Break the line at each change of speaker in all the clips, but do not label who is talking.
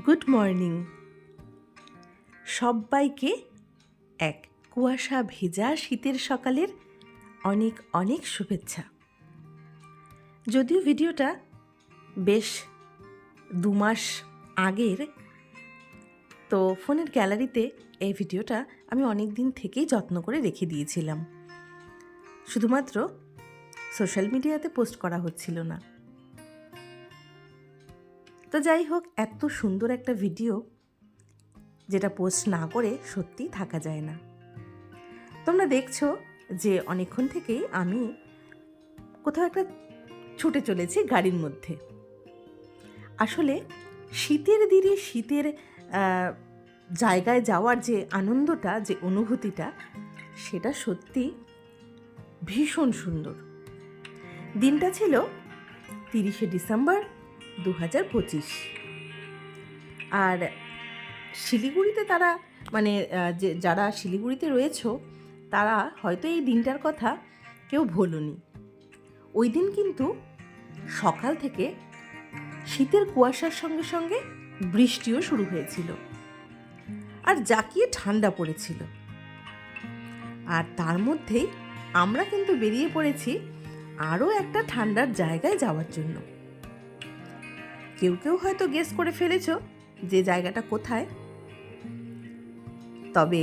Good morning সবাইকে। এক কুয়াশা ভেজা শীতের সকালের অনেক অনেক শুভেচ্ছা। যদিও ভিডিওটা বেশ 2 মাস আগের, তো ফোনের গ্যালারিতে এই ভিডিওটা আমি অনেক দিন থেকেই যত্ন করে রেখে দিয়েছিলাম, শুধুমাত্র সোশ্যাল মিডিয়াতে পোস্ট করা হচ্ছিল না। তো যাই হোক, এত সুন্দর একটা ভিডিও যেটা পোস্ট না করে সত্যিই থাকা যায় না। তোমরা দেখছো যে অনেকক্ষণ থেকেই আমি কোথাও একটা ছুটে চলেছি গাড়ির মধ্যে। আসলে শীতের দিনে শীতের জায়গায় যাওয়ার যে আনন্দটা, যে অনুভূতিটা, সেটা সত্যি ভীষণ সুন্দর। দিনটা ছিল 30শে ডিসেম্বর 2025। আর শিলিগুড়িতে তারা যে যারা শিলিগুড়িতে রয়েছো তারা হয়তো এই দিনটার কথা কেউ ভোলোনি। ওই দিন কিন্তু সকাল থেকে শীতের কুয়াশার সঙ্গে সঙ্গে বৃষ্টিও শুরু হয়েছিল, আর জাঁকিয়ে ঠান্ডা পড়েছিল। আর তার মধ্যেই আমরা কিন্তু বেরিয়ে পড়েছি আরও একটা ঠান্ডার জায়গায় যাওয়ার জন্য। কেউ কেউ হয়তো গেস করে ফেলেছো যে জায়গাটা কোথায়, তবে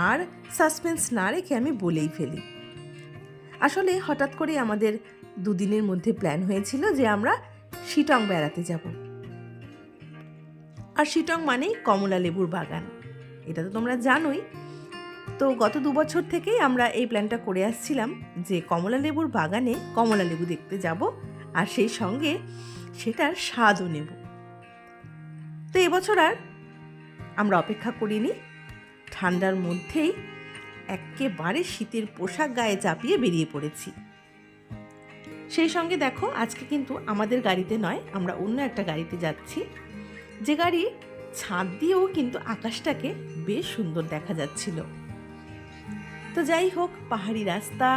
আর সাসপেন্স না রেখে আমি বলেই ফেলি। আসলে হঠাৎ করে আমাদের 2 দিনের মধ্যে প্ল্যান হয়েছিল যে আমরা শিটং বেড়াতে যাব। আর শিটং মানেই কমলা লেবুর বাগান, এটা তো তোমরা জানোই। তো গত 2 বছর থেকেই আমরা এই প্ল্যানটা করে আসছিলাম যে কমলা লেবুর বাগানে কমলা লেবু দেখতে যাব, আর সেই সঙ্গে সেটার স্বাদও নেব। তো এবছর আর আমরা অপেক্ষা করিনি, ঠান্ডার মধ্যেই একেবারে শীতের পোশাক গায়ে চাপিয়ে বেরিয়ে পড়েছি। সেই সঙ্গে দেখো, আজকে কিন্তু আমাদের গাড়িতে নয়, আমরা অন্য একটা গাড়িতে যাচ্ছি, যে গাড়ি ছাদ দিয়েও কিন্তু আকাশটাকে বেশ সুন্দর দেখা যাচ্ছিল। তো যাই হোক, পাহাড়ি রাস্তা,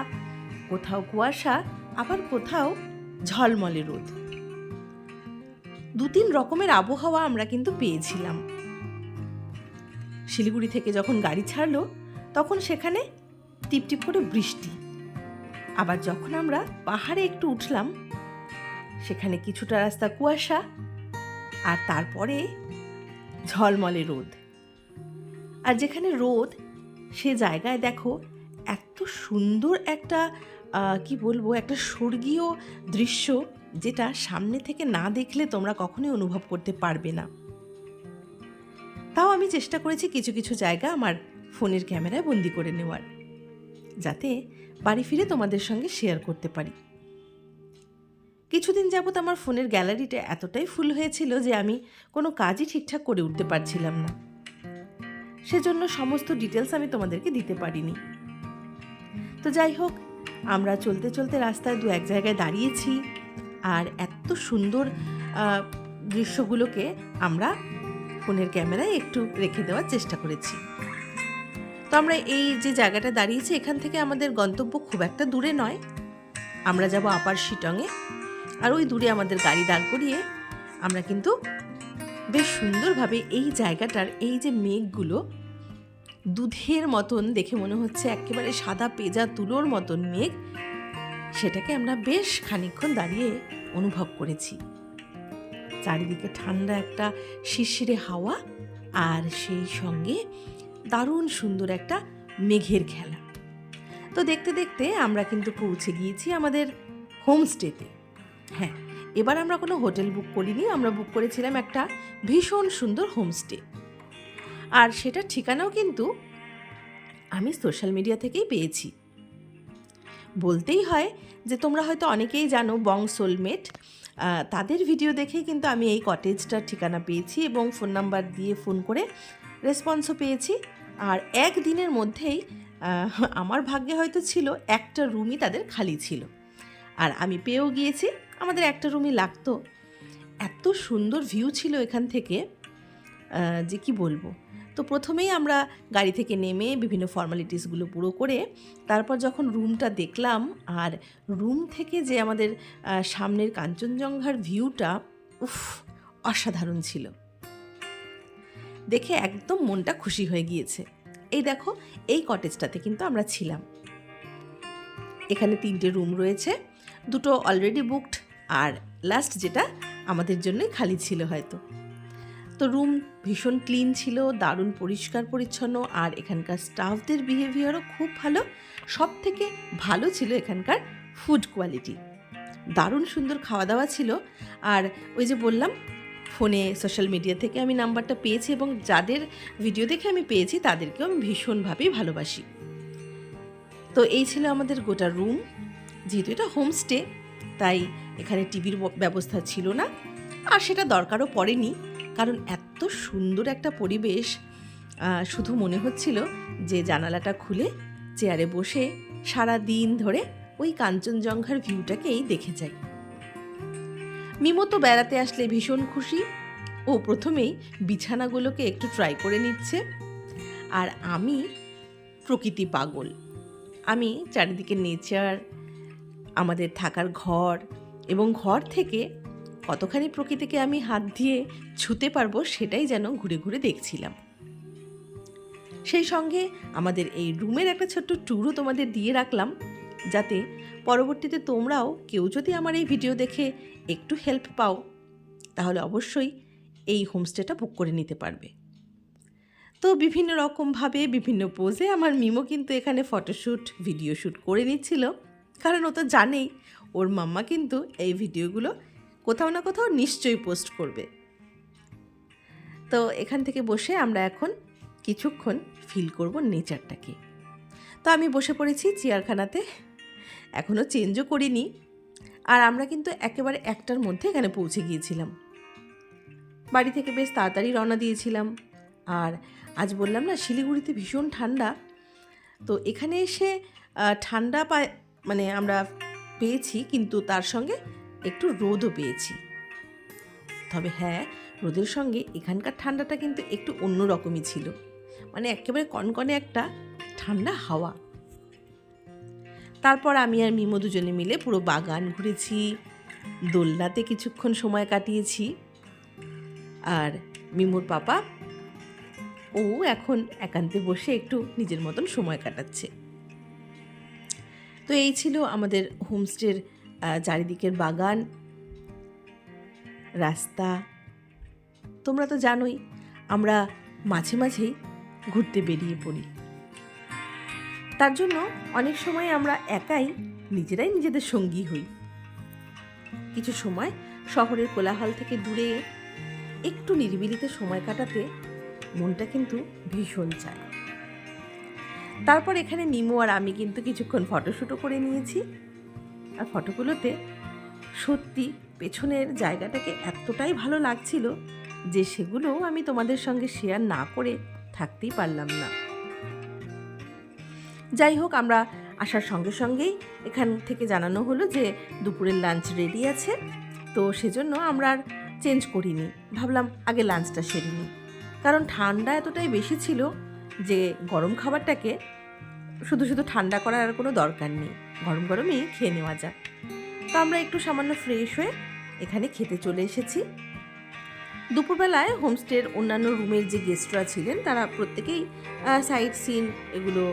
কোথাও কুয়াশা, আবার কোথাও ঝলমলে রোদ, 2-3 রকমের আবহাওয়া আমরা কিন্তু পেয়েছিলাম। শিলিগুড়ি থেকে যখন গাড়ি ছাড়লো তখন সেখানে টিপটিপ করে বৃষ্টি, আবার যখন আমরা পাহাড়ে একটু উঠলাম সেখানে কিছুটা রাস্তা কুয়াশা, আর তারপরে ঝলমলে রোদ। আর যেখানে রোদ, সে জায়গায় দেখো এত সুন্দর একটা একটা স্বর্গীয় দৃশ্য, যেটা সামনে থেকে না দেখলে তোমরা কখনোই অনুভব করতে পারবে না। তাও আমি চেষ্টা করেছি কিছু কিছু জায়গা আমার ফোনের ক্যামেরায় বন্দি করে নেওয়ার, যাতে বাড়ি ফিরে তোমাদের সঙ্গে শেয়ার করতে পারি। কিছুদিন যাবত আমার ফোনের গ্যালারিটা এতটাই ফুল হয়েছিল যে আমি কোনো কাজই ঠিকঠাক করে উঠতে পারছিলাম না, সেজন্য সমস্ত ডিটেলস আমি তোমাদেরকে দিতে পারিনি। তো যাই হোক, আমরা চলতে চলতে রাস্তায় 2-1 জায়গায় দাঁড়িয়েছি, আর এত সুন্দর দৃশ্যগুলোকে আমরা ফোনের ক্যামেরায় একটু রেখে দেওয়ার চেষ্টা করেছি। তো আমরা এই যে জায়গাটা দাঁড়িয়েছি, এখান থেকে আমাদের গন্তব্য খুব একটা দূরে নয়। আমরা যাব আপার শিটংয়ে, আর ওই দূরে আমাদের গাড়ি দাঁড় করিয়ে আমরা কিন্তু বেশ সুন্দরভাবে এই জায়গাটার এই যে মেঘগুলো, দুধের মতন দেখে মনে হচ্ছে, একেবারে সাদা পেঁজা তুলোর মতন মেঘ, সেটাকে আমরা বেশ খানিকক্ষণ দাঁড়িয়ে অনুভব করেছি। চারিদিকে ঠান্ডা একটা শিরশিরে হাওয়া, আর সেই সঙ্গে দারুণ সুন্দর একটা মেঘের খেলা। তো দেখতে দেখতে আমরা কিন্তু পৌঁছে গিয়েছি আমাদের হোমস্টেতে। হ্যাঁ, এবার আমরা কোনো হোটেল বুক করিনি, আমরা বুক করেছিলাম একটা ভীষণ সুন্দর হোমস্টে। আর সেটার ঠিকানাও কিন্তু আমি সোশ্যাল মিডিয়া থেকেই পেয়েছি। বলতেই হয় যে তোমরা হয়তো অনেকেই জানো বং সোলমেট, তাদের ভিডিও দেখেই কিন্তু আমি এই কটেজটার ঠিকানা পেয়েছি, এবং ফোন নাম্বার দিয়ে ফোন করে রেসপন্সও পেয়েছি। আর 1 দিনের মধ্যেই আমার ভাগ্যে হয়তো ছিল একটা রুমই তাদের খালি ছিল, আর আমি পেয়েও গিয়েছি। আমাদের একটা রুমই লাগতো। এত সুন্দর ভিউ ছিল এখান থেকে যে কি বলবো। তো প্রথমেই আমরা গাড়ি থেকে নেমে বিভিন্ন ফর্মালিটিসগুলো পুরো করে তারপর যখন রুমটা দেখলাম, আর রুম থেকে যে আমাদের সামনের কাঞ্চনজঙ্ঘার ভিউটা, অসাধারণ ছিল। দেখে একদম মনটা খুশি হয়ে গিয়েছে। এই দেখো, এই কটেজটাতে কিন্তু আমরা ছিলাম। এখানে 3টে রুম রয়েছে, 2টো অলরেডি বুকড, আর লাস্ট যেটা আমাদের জন্যই খালি ছিল হয়তো। তো রুম ভীষণ ক্লিন ছিল, দারুণ পরিষ্কার পরিচ্ছন্ন, আর এখানকার স্টাফদের বিহেভিয়ারও খুব ভালো। সব থেকে ভালো ছিল এখানকার ফুড কোয়ালিটি, দারুণ সুন্দর খাওয়া দাওয়া ছিল। আর ওই যে বললাম, ফোনে সোশ্যাল মিডিয়া থেকে আমি নাম্বারটা পেয়েছি, এবং যাদের ভিডিও দেখে আমি পেয়েছি তাদেরকেও আমি ভীষণভাবেই ভালোবাসি। তো এই ছিল আমাদের গোটা রুম। যেহেতু এটা হোমস্টে, তাই এখানে টিভির ব্যবস্থা ছিল না, আর সেটা দরকারও পড়েনি, কারণ এত সুন্দর একটা পরিবেশ। শুধু মনে হচ্ছিল যে জানালাটা খুলে চেয়ারে বসে সারা দিন ধরে ওই কাঞ্চনজঙ্ঘার ভিউটাকেই দেখে যাই। মিমো তো বেড়াতে আসলে ভীষণ খুশি, ও প্রথমেই বিছানাগুলোকে একটু ট্রাই করে নিচ্ছে। আর আমি প্রকৃতি পাগল, আমি চারিদিকে নেচার, আমাদের থাকার ঘর, এবং ঘর থেকে কতখানি প্রকৃতিকে আমি হাত দিয়ে ছুঁতে পারবো সেটাই যেন ঘুরে ঘুরে দেখছিলাম। সেই সঙ্গে আমাদের এই রুমের একটা ছোট্ট ট্যুরও তোমাদের দিয়ে রাখলাম, যাতে পরবর্তীতে তোমরাও কেউ যদি আমার এই ভিডিও দেখে একটু হেল্প পাও, তাহলে অবশ্যই এই হোমস্টেটা বুক করে নিতে পারবে। তো বিভিন্ন রকমভাবে বিভিন্ন পোজে আমার মিমো কিন্তু এখানে ফটোশ্যুট, ভিডিও শ্যুট করে নিচ্ছিল, কারণ ও তো জানেই ওর মাম্মা কিন্তু এই ভিডিওগুলো কোথাও না কোথাও নিশ্চয়ই পোস্ট করবে। তো এখান থেকে বসে আমরা এখন কিছুক্ষণ ফিল করব নেচারটাকে। তো আমি বসে পড়েছি চেয়ারখানাতে, এখনও চেঞ্জও করিনি, আর আমরা কিন্তু একেবারে 1টার মধ্যে এখানে পৌঁছে গিয়েছিলাম। বাড়ি থেকে বেশ তাড়াতাড়ি রওনা দিয়েছিলাম। আর আজ বললাম না শিলিগুড়িতে ভীষণ ঠান্ডা, তো এখানে এসে ঠান্ডা মানে আমরা পেয়েছি, কিন্তু তার সঙ্গে একটু রোদও পেয়েছি। তবে হ্যাঁ, রোদের সঙ্গে এখানকার ঠান্ডাটা কিন্তু একটু অন্যরকমই ছিল, মানে একেবারে কনকনে একটা ঠান্ডা হাওয়া। তারপর আমি আর মিমো দুজনে মিলে পুরো বাগান ঘুরেছি, দোলনাতে কিছুক্ষণ সময় কাটিয়েছি। আর মিমোর পাপা ও এখন একান্তে বসে একটু নিজের মতন সময় কাটাচ্ছে। তো এই ছিল আমাদের হোমস্টের চারিদিকের বাগান, রাস্তা। তোমরা তো জানোই আমরা মাঝে মাঝেই ঘুরতে বেরিয়ে পড়ি, তার জন্য অনেক সময় আমরা একাই নিজেরাই নিজেদের সঙ্গী হই। কিছু সময় শহরের কোলাহল থেকে দূরে একটু নিরিবিলিতে সময় কাটাতে মনটা কিন্তু ভীষণ চায়। তারপর এখানে মিমো আর আমি কিন্তু কিছুক্ষণ ফটোশ্যুটও করে নিয়েছি। আর ফটোগুলোতে সত্যি পেছনের জায়গাটাকে এতটাই ভালো লাগছিল যে সেগুলোও আমি তোমাদের সঙ্গে শেয়ার না করে থাকতেই পারলাম না। যাই হোক, আমরা আসার সঙ্গে সঙ্গেই এখান থেকে জানানো হলো যে দুপুরের লাঞ্চ রেডি আছে। তো সেজন্য আমরা আর চেঞ্জ করিনি, ভাবলাম আগে লাঞ্চটা সেরে নিই, কারণ ঠান্ডা এতটাই বেশি ছিল যে গরম খাবারটাকে শুধু শুধু ঠান্ডা করার আর কোনো দরকার নেই, গরম গরমই খেয়ে নেওয়া যায়। তো আমরা একটু সামান্য ফ্রেশ হয়ে এখানে খেতে চলে এসেছি। দুপুরবেলায় হোমস্টের অন্যান্য রুমের যে গেস্টরা ছিলেন তারা প্রত্যেকেই সাইট সিন এগুলো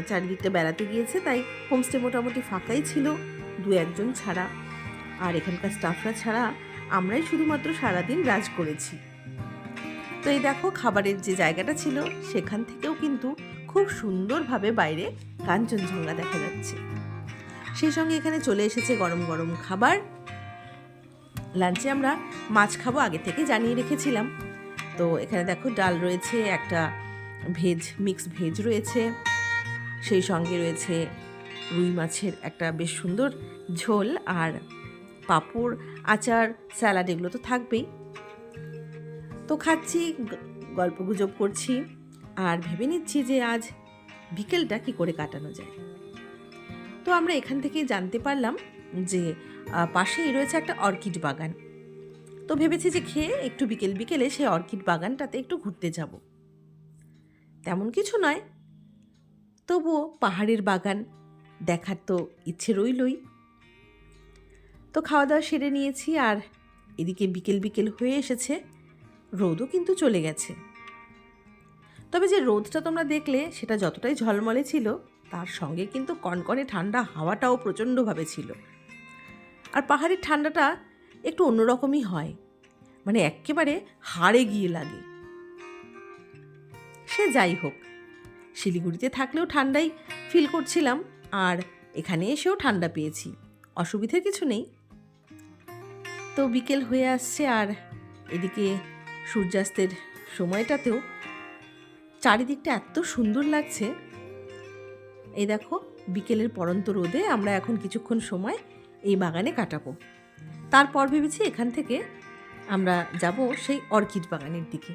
চারিদিকটা বেড়াতে গিয়েছে, তাই হোমস্টে মোটামুটি ফাঁকাই ছিল 2-1 জন ছাড়া। আর এখানকার স্টাফরা ছাড়া আমরাই শুধুমাত্র সারাদিন রাজ করেছি। তো এই দেখো, খাবারের যে জায়গাটা ছিল সেখান থেকেও কিন্তু খুব সুন্দরভাবে বাইরে কাঞ্চনজঙ্ঘা দেখা যাচ্ছে। সেই সঙ্গে এখানে চলে এসেছে গরম গরম খাবার। লাঞ্চে আমরা মাছ খাবো, আগে থেকে জানিয়ে রেখেছিলাম। তো এখানে দেখো ডাল রয়েছে, একটা মিক্স ভেজ রয়েছে, সেই সঙ্গে রয়েছে রুই মাছের একটা বেশ সুন্দর ঝোল, আর পাঁপড়, আচার, স্যালাড এগুলো তো থাকবেই। তো খাচ্ছি, গল্পগুজব করছি, আর ভেবে নিচ্ছি যে আজ বিকেলটা কি করে কাটানো যায়। তো আমরা এখান থেকেই জানতে পারলাম যে পাশেই রয়েছে একটা অর্কিড বাগান। তো ভেবেছি যে খেয়ে একটু বিকেলে সেই অর্কিড বাগানটাতে একটু ঘুরতে যাব। তেমন কিছু নয়, তবুও পাহাড়ের বাগান দেখার তো ইচ্ছে রইলই। তো খাওয়া দাওয়া সেরে নিয়েছি, আর এদিকে বিকেল হয়ে এসেছে, রোদও কিন্তু চলে গেছে। তবে যে রোদটা তোমরা দেখলে সেটা যতটাই ঝলমলে ছিল, তার সঙ্গে কিন্তু কনকনে ঠান্ডা হাওয়াটাও প্রচণ্ডভাবে ছিল। আর পাহাড়ের ঠান্ডাটা একটু অন্যরকমই হয়, মানে একেবারে হাড়ে গিয়ে লাগে। সে যাই হোক, শিলিগুড়িতে থাকলেও ঠান্ডাই ফিল করছিলাম, আর এখানে এসেও ঠান্ডা পেয়েছি, অসুবিধার কিছু নেই। তো বিকেল হয়ে আসছে, আর এদিকে সূর্যাস্তের সময়টাতেও চারিদিকটা এত সুন্দর লাগছে। এই দেখো, বিকেলের পড়ন্ত রোদে আমরা এখন কিছুক্ষণ সময় এই বাগানে কাটাবো। তারপর ভেবেছি এখান থেকে আমরা যাব সেই অর্কিড বাগানের দিকে।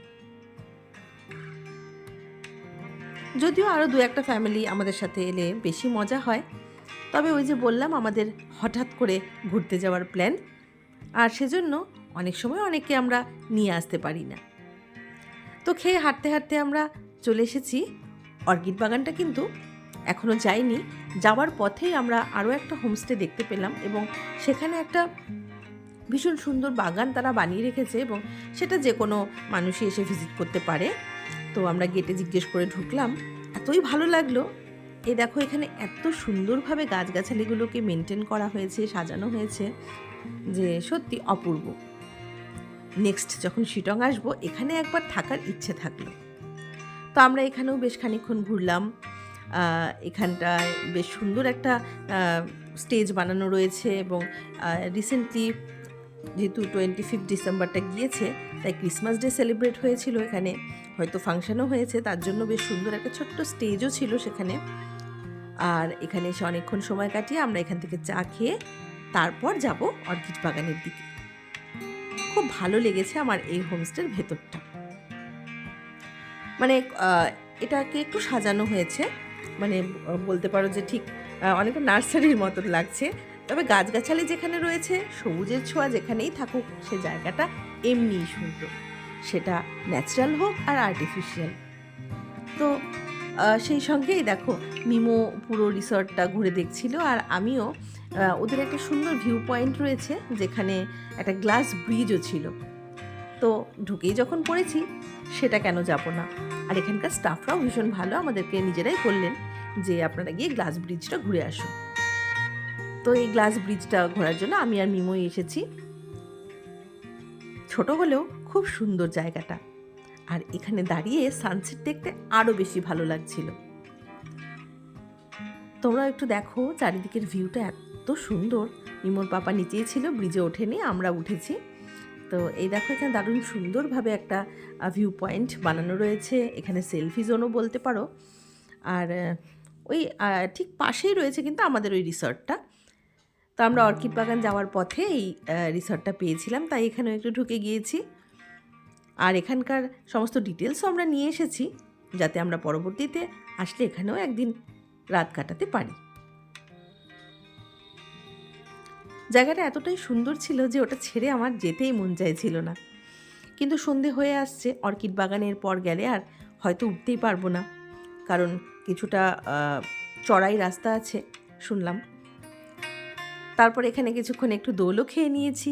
যদিও আরও 2-1টা ফ্যামিলি আমাদের সাথে এলে বেশি মজা হয়, তবে ওই যে বললাম আমাদের হঠাৎ করে ঘুরতে যাওয়ার প্ল্যান, আর সেজন্য অনেক সময় অনেককে আমরা নিয়ে আসতে পারি না। তো খেয়ে হাঁটতে হাঁটতে আমরা চলে এসেছি। অর্কিড বাগানটা কিন্তু এখনও যাইনি, যাওয়ার পথেই আমরা আরও একটা হোমস্টে দেখতে পেলাম, এবং সেখানে একটা ভীষণ সুন্দর বাগান তারা বানিয়ে রেখেছে, এবং সেটা যে কোনো মানুষই এসে ভিজিট করতে পারে। তো আমরা গেটে জিজ্ঞেস করে ঢুকলাম, এতই ভালো লাগলো। এই দেখো, এখানে এত সুন্দরভাবে গাছগাছালিগুলোকে মেনটেন করা হয়েছে, সাজানো হয়েছে, যে সত্যি অপূর্ব। নেক্সট যখন শিটং আসবো, এখানে একবার থাকার ইচ্ছে থাকলো। তো আমরা এখানেও বেশ খানিকক্ষণ ঘুরলাম। এখানটায় বেশ সুন্দর একটা স্টেজ বানানো রয়েছে, এবং রিসেন্টলি যেহেতু 25 ডিসেম্বরটা গিয়েছে, তাই ক্রিসমাস ডে সেলিব্রেট হয়েছিল এখানে, হয়তো ফাংশনও হয়েছে, তার জন্য বেশ সুন্দর একটা ছোট্ট স্টেজও ছিল সেখানে। আর এখানে এসে অনেকক্ষণ সময় কাটিয়ে আমরা এখান থেকে চা খেয়ে তারপর যাব অর্কিড বাগানের দিকে। খুব ভালো লেগেছে আমার এই হোমস্টের ভেতরটা, মানে এটাকে একটু সাজানো হয়েছে, মানে বলতে পারো যে ঠিক অনেকটা নার্সারির মতন লাগছে। তবে গাছগাছালি যেখানে রয়েছে, সবুজের ছোঁয়া যেখানেই থাকুক, সে জায়গাটা এমনিই সুন্দর, সেটা ন্যাচারাল হোক আর আর্টিফিশিয়াল। তো সেই সঙ্গেই দেখো, মিমো পুরো রিসর্টটা ঘুরে দেখছিল, আর আমিও। ওদের একটা সুন্দর ভিউ পয়েন্ট রয়েছে, যেখানে একটা গ্লাস ব্রিজও ছিল। তো ঢুকেই যখন পড়েছি, সেটা কেন যাব না। আর এখানকার স্টাফরাও ভীষণ ভালো, আমাদেরকে নিজেরাই বললেন যে আপনারা গিয়ে গ্লাস ব্রিজটা ঘুরে আসুন। তো এই গ্লাস ব্রিজটা ঘোরার জন্য আমি আর মিমোই এসেছি। ছোট হলেও খুব সুন্দর জায়গাটা, আর এখানে দাঁড়িয়ে সানসেট দেখতে আরও বেশি ভালো লাগছিল। তোমরা একটু দেখো, চারিদিকের ভিউটা এত সুন্দর। মিমোর পাপা নিচেই ছিল, ব্রিজে ওঠেনি, আমরা উঠেছি। তো এই দেখো, এখানে দারুণ সুন্দরভাবে একটা ভিউ পয়েন্ট বানানো রয়েছে, এখানে সেলফি জোনও বলতে পারো। আর ওই ঠিক পাশেই রয়েছে কিন্তু আমাদের ওই রিসর্টটা। তো আমরা অর্কিড বাগান যাওয়ার পথে এই রিসর্টটা পেয়েছিলাম, তাই এখানেও একটু ঢুকে গিয়েছি। আর এখানকার সমস্ত ডিটেলসও আমরা নিয়ে এসেছি, যাতে আমরা পরবর্তীতে আসলে এখানেও একদিন রাত কাটাতে পারি। জায়গাটা এতটাই সুন্দর ছিল যে ওটা ছেড়ে আমার যেতেই মন চাইছিল না। কিন্তু সন্ধে হয়ে আসছে, অর্কিড বাগানের পর গেলে আর হয়তো উঠতেই পারবো না, কারণ কিছুটা চড়াই রাস্তা আছে শুনলাম। তারপর এখানে কিছুক্ষণ একটু দোলও খেয়ে নিয়েছি।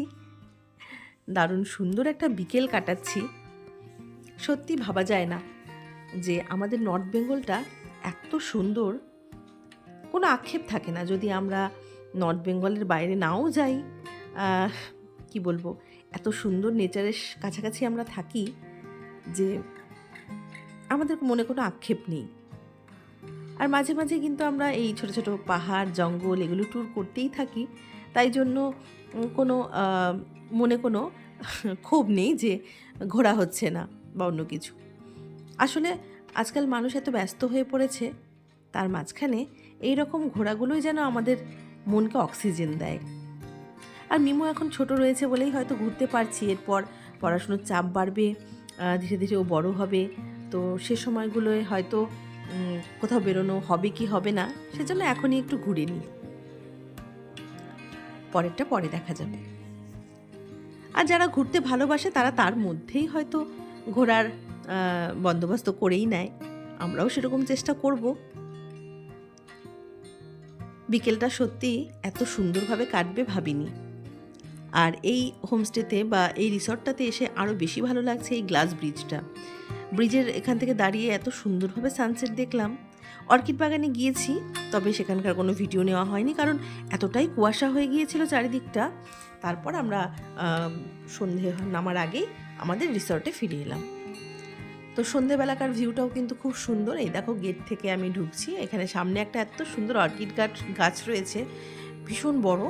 দারুণ সুন্দর একটা বিকেল কাটাচ্ছি। সত্যি ভাবা যায় না যে আমাদের নর্থ বেঙ্গলটা এত সুন্দর, কোনো আক্ষেপ থাকে না যদি আমরা নর্থ বেঙ্গলের বাইরে নাও যাই। কি বলবো, এত সুন্দর নেচারের কাছাকাছি আমরা থাকি যে আমাদের মনে কোনো আক্ষেপ নেই। আর মাঝে মাঝে কিন্তু আমরা এই ছোট ছোট পাহাড় জঙ্গল এগুলো ট্যুর করতেই থাকি, তাই জন্য কোনো মনে কোনো ক্ষোভ নেই যে ঘোরা হচ্ছে না বা অন্য কিছু। আসলে আজকাল মানুষ এত ব্যস্ত হয়ে পড়েছে, তার মাঝখানে এই রকম ঘোরাগুলোই যেন আমাদের মনকে অক্সিজেন দেয়। আর মিমো এখন ছোট রয়েছে বলেই হয়তো ঘুরতে পারছি, এরপর পড়াশুনোর চাপ বাড়বে, ধীরে ধীরে ও বড় হবে, তো সে সময়গুলোয় হয়তো কোথাও বেরোনো হবে কি হবে না, সেজন্য এখনই একটু ঘুরে নিই, পরেরটা পরে দেখা যাবে। আর যারা ঘুরতে ভালোবাসে তারা তার মধ্যেই হয়তো ঘোরার বন্দোবস্ত করেই নেয়, আমরাও সেরকম চেষ্টা করব। বিকেলটা সত্যি এত সুন্দরভাবে কাটবে ভাবিনি। আর এই হোমস্টেতে বা এই রিসর্টটাতে এসে আরও বেশি ভালো লাগছে এই গ্লাস ব্রিজটা। ব্রিজের এখান থেকে দাঁড়িয়ে এত সুন্দরভাবে সানসেট দেখলাম। অর্কিড বাগানে গিয়েছি, তবে সেখানকার কোনো ভিডিও নেওয়া হয়নি, কারণ এতটাই কুয়াশা হয়ে গিয়েছিল চারিদিকটা। তারপর আমরা সন্ধে নামার আগেই আমাদের রিসর্টে ফিরে এলাম। তো সন্ধেবেলাকার ভিউটাও কিন্তু খুব সুন্দর। এই দেখো, গেট থেকে আমি ঢুকছি, এখানে সামনে একটা এত সুন্দর অর্কিড গাছ রয়েছে, ভীষণ বড়,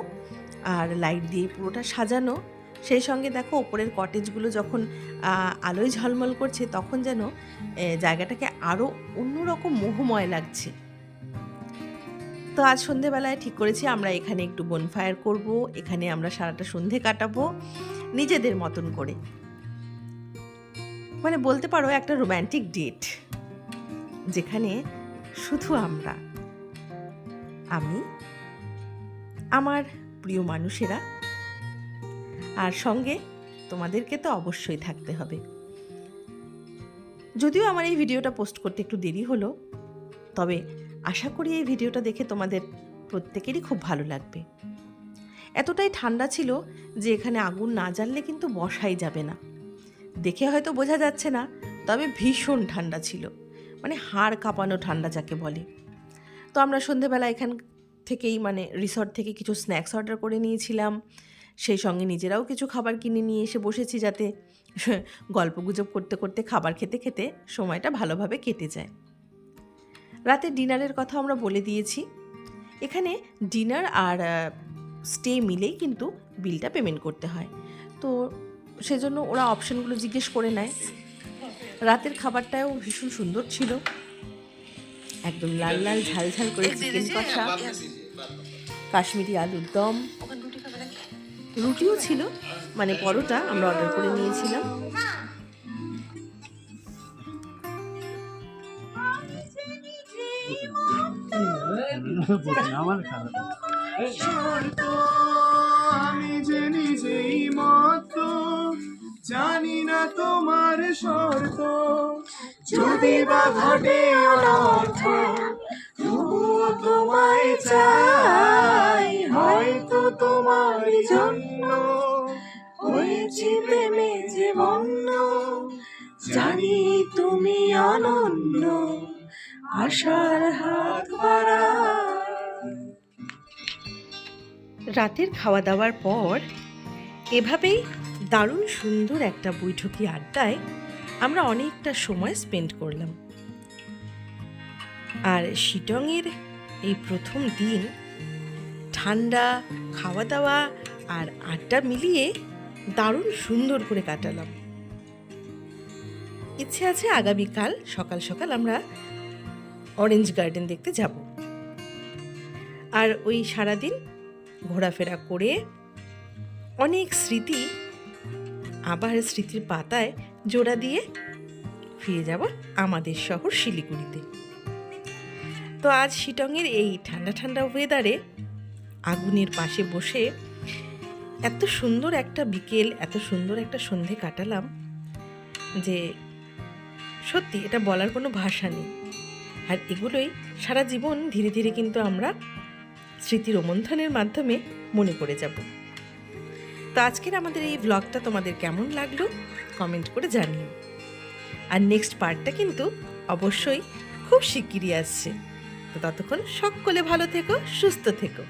আর লাইট দিয়ে পুরোটা সাজানো। সেই সঙ্গে দেখো ওপরের কটেজগুলো যখন আলোয় ঝলমল করছে, তখন যেন জায়গাটাকে আরও অন্যরকম মোহময় লাগছে। তো আজ সন্ধেবেলায় ঠিক করেছি আমরা এখানে একটু বনফায়ার করব, এখানে আমরা সারাটা সন্ধে কাটাবো নিজেদের মতন করে। মানে বলতে পারো একটা রোম্যান্টিক ডেট, যেখানে শুধু আমি, আমার প্রিয় মানুষেরা, আর সঙ্গে তোমাদেরকে তো অবশ্যই থাকতে হবে। যদিও আমার এই ভিডিওটা পোস্ট করতে একটু দেরি হলো, তবে আশা করি এই ভিডিওটা দেখে তোমাদের প্রত্যেকেরই খুব ভালো লাগবে। এতটাই ঠান্ডা ছিল যে এখানে আগুন না জ্বাললে কিন্তু বসাই যাবে না। দেখে হয়তো বোঝা যাচ্ছে না, তবে ভীষণ ঠান্ডা ছিল, মানে হাড় কাঁপানো ঠান্ডা যাকে বলে। তো আমরা সন্ধেবেলা এখান থেকেই মানে রিসর্ট থেকে কিছু স্ন্যাক্স অর্ডার করে নিয়েছিলাম, সেই সঙ্গে নিজেরাও কিছু খাবার কিনে নিয়ে এসে বসেছি, যাতে গল্পগুজব করতে করতে খাবার খেতে খেতে সময়টা ভালোভাবে কেটে যায়। রাতে ডিনারের কথা আমরা বলে দিয়েছি। এখানে ডিনার আর স্টে মিলেই কিন্তু বিলটা পেমেন্ট করতে হয়, তো সেজন্য ওরা অপশানগুলো জিজ্ঞেস করে নেয়। রাতের খাবারটাও ভীষণ সুন্দর ছিল, একদম লাল লাল ঝাল ঝাল করে চিকেন কষা, কাশ্মীরি আলুর দম, রুটিও ছিল, মানে পরোটা আমরা অর্ডার করে নিয়েছিলাম।
আমি যে নিজেই মত জানি না তোমার শর্ত, যদি বা ঘটে অনর্থ তবুও তোমায় চাই, হয়তো তোমার জন্য হয়েছি প্রেমে যে মন্ন, জানি তুমি অনন্য আশার হাত বাড়ায়।
রাতের খাওয়া দাওয়ার পর এভাবেই দারুণ সুন্দর একটা বৈঠকি আড্ডায় আমরা অনেকটা সময় স্পেন্ড করলাম। আর শিলংয়ের এই প্রথম দিন ঠান্ডা, খাওয়া দাওয়া আর আড্ডা মিলিয়ে দারুণ সুন্দর করে কাটালাম। ইচ্ছে আছে আগামীকাল সকাল সকাল আমরা অরেঞ্জ গার্ডেন দেখতে যাব, আর ওই সারাদিন ঘোরাফেরা করে অনেক স্মৃতি আবার স্মৃতির পাতায় জোড়া দিয়ে ফিরে যাব আমাদের শহর শিলিগুড়িতে। তো আজ শিলংয়ের এই ঠান্ডা ঠান্ডা ওয়েদারে আগুনের পাশে বসে এত সুন্দর একটা বিকেল, এত সুন্দর একটা সন্ধে কাটালাম যে সত্যি এটা বলার কোনো ভাষা নেই। আর এগুলোই সারা জীবন ধীরে ধীরে কিন্তু আমরা স্মৃতি রোমন্থনের মাধ্যমে মনে করে যাব। তো আজকের আমাদের এই ব্লগটা তোমাদের কেমন লাগলো কমেন্ট করে জানিও। আর নেক্সট পার্টটা কিন্তু অবশ্যই খুব শিগগিরই আসছে। তো ততক্ষণ সকলে ভালো থেকো, সুস্থ থেকো।